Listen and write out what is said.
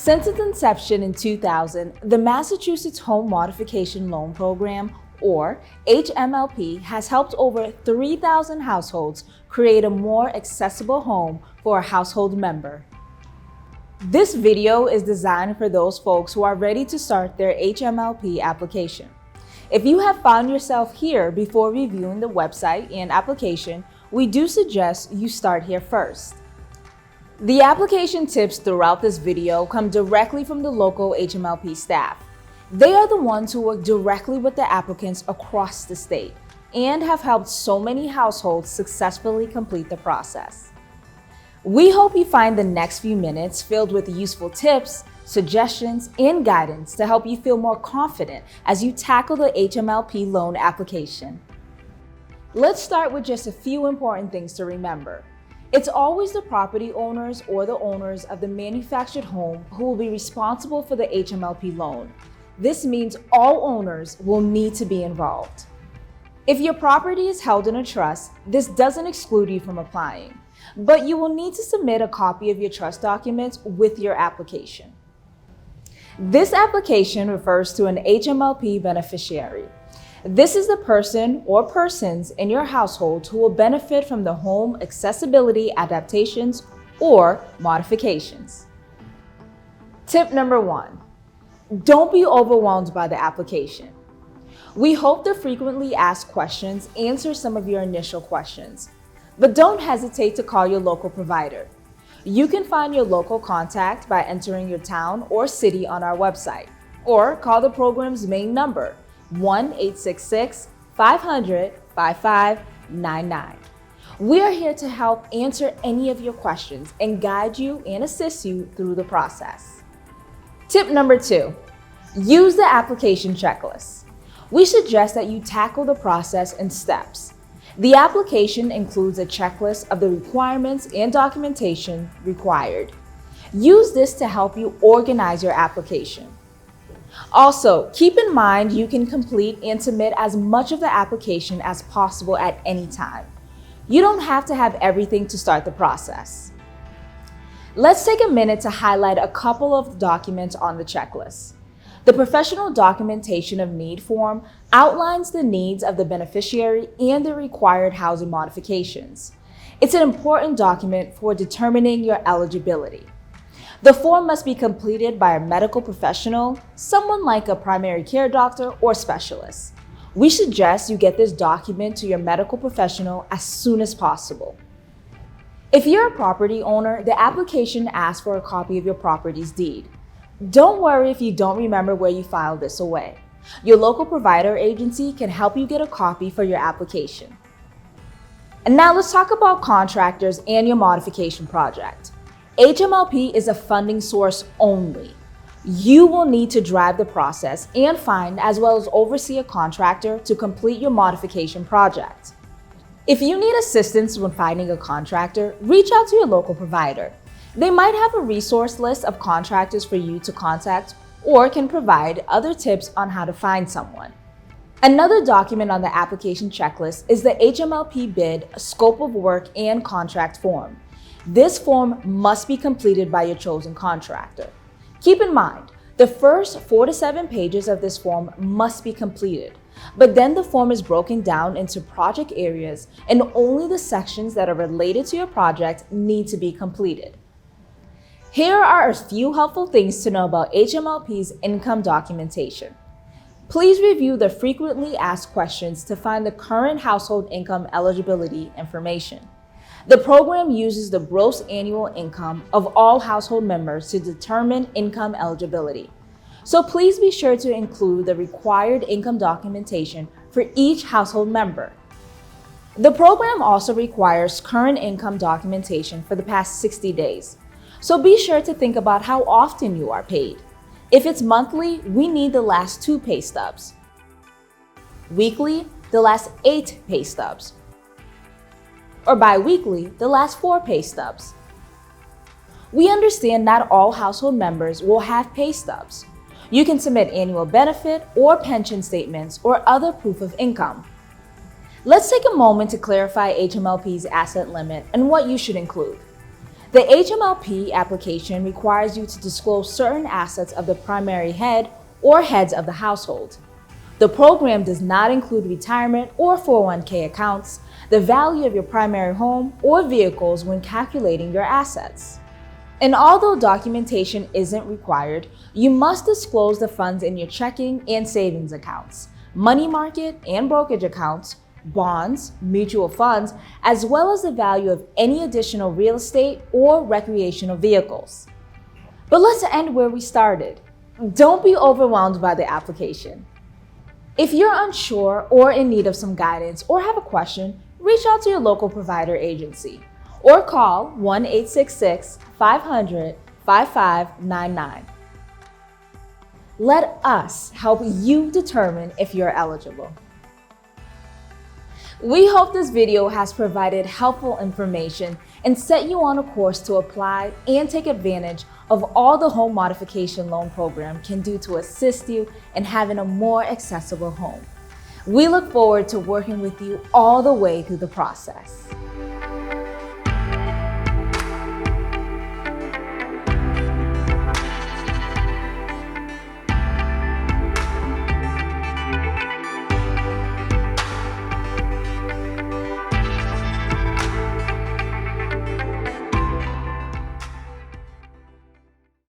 Since its inception in 2000, the Massachusetts Home Modification Loan Program, or HMLP, has helped over 3,000 households create a more accessible home for a household member. This video is designed for those folks who are ready to start their HMLP application. If you have found yourself here before reviewing the website and application, we do suggest you start here first. The application tips throughout this video come directly from the local HMLP staff. They are the ones who work directly with the applicants across the state and have helped so many households successfully complete the process. We hope you find the next few minutes filled with useful tips, suggestions, and guidance to help you feel more confident as you tackle the HMLP loan application. Let's start with just a few important things to remember. It's always the property owners or the owners of the manufactured home who will be responsible for the HMLP loan. This means all owners will need to be involved. If your property is held in a trust, this doesn't exclude you from applying, but you will need to submit a copy of your trust documents with your application. This application refers to an HMLP beneficiary. This is the person or persons in your household who will benefit from the home accessibility adaptations or modifications. Tip number 1, don't be overwhelmed by the application. We hope the frequently asked questions answer some of your initial questions, but don't hesitate to call your local provider. You can find your local contact by entering your town or city on our website, or call the program's main number, 1-866-500-5599. We are here to help answer any of your questions and guide you and assist you through the process. Tip number 2, use the application checklist. We suggest that you tackle the process in steps. The application includes a checklist of the requirements and documentation required. Use this to help you organize your application. Also, keep in mind you can complete and submit as much of the application as possible at any time. You don't have to have everything to start the process. Let's take a minute to highlight a couple of documents on the checklist. The Professional Documentation of Need form outlines the needs of the beneficiary and the required housing modifications. It's an important document for determining your eligibility. The form must be completed by a medical professional, someone like a primary care doctor or specialist. We suggest you get this document to your medical professional as soon as possible. If you're a property owner, the application asks for a copy of your property's deed. Don't worry if you don't remember where you filed this away. Your local provider agency can help you get a copy for your application. And now let's talk about contractors and your modification project. HMLP is a funding source only. You will need to drive the process and find as well as oversee a contractor to complete your modification project. If you need assistance when finding a contractor, reach out to your local provider. They might have a resource list of contractors for you to contact or can provide other tips on how to find someone. Another document on the application checklist is the HMLP bid, scope of work, and contract form. This form must be completed by your chosen contractor. Keep in mind, the first 4 to 7 pages of this form must be completed, but then the form is broken down into project areas and only the sections that are related to your project need to be completed. Here are a few helpful things to know about HMLP's income documentation. Please review the frequently asked questions to find the current household income eligibility information. The program uses the gross annual income of all household members to determine income eligibility. So please be sure to include the required income documentation for each household member. The program also requires current income documentation for the past 60 days. So be sure to think about how often you are paid. If it's monthly, we need the last 2 pay stubs. Weekly, the last 8 pay stubs. Or bi-weekly, the last 4 pay stubs. We understand not all household members will have pay stubs. You can submit annual benefit or pension statements or other proof of income. Let's take a moment to clarify HMLP's asset limit and what you should include. The HMLP application requires you to disclose certain assets of the primary head or heads of the household. The program does not include retirement or 401k accounts, the value of your primary home, or vehicles when calculating your assets. And although documentation isn't required, you must disclose the funds in your checking and savings accounts, money market and brokerage accounts, bonds, mutual funds, as well as the value of any additional real estate or recreational vehicles. But let's end where we started. Don't be overwhelmed by the application. If you're unsure or in need of some guidance or have a question, reach out to your local provider agency or call 1-866-500-5599. Let us help you determine if you're eligible. We hope this video has provided helpful information and set you on a course to apply and take advantage of all the home modification loan program can do to assist you in having a more accessible home. We look forward to working with you all the way through the process.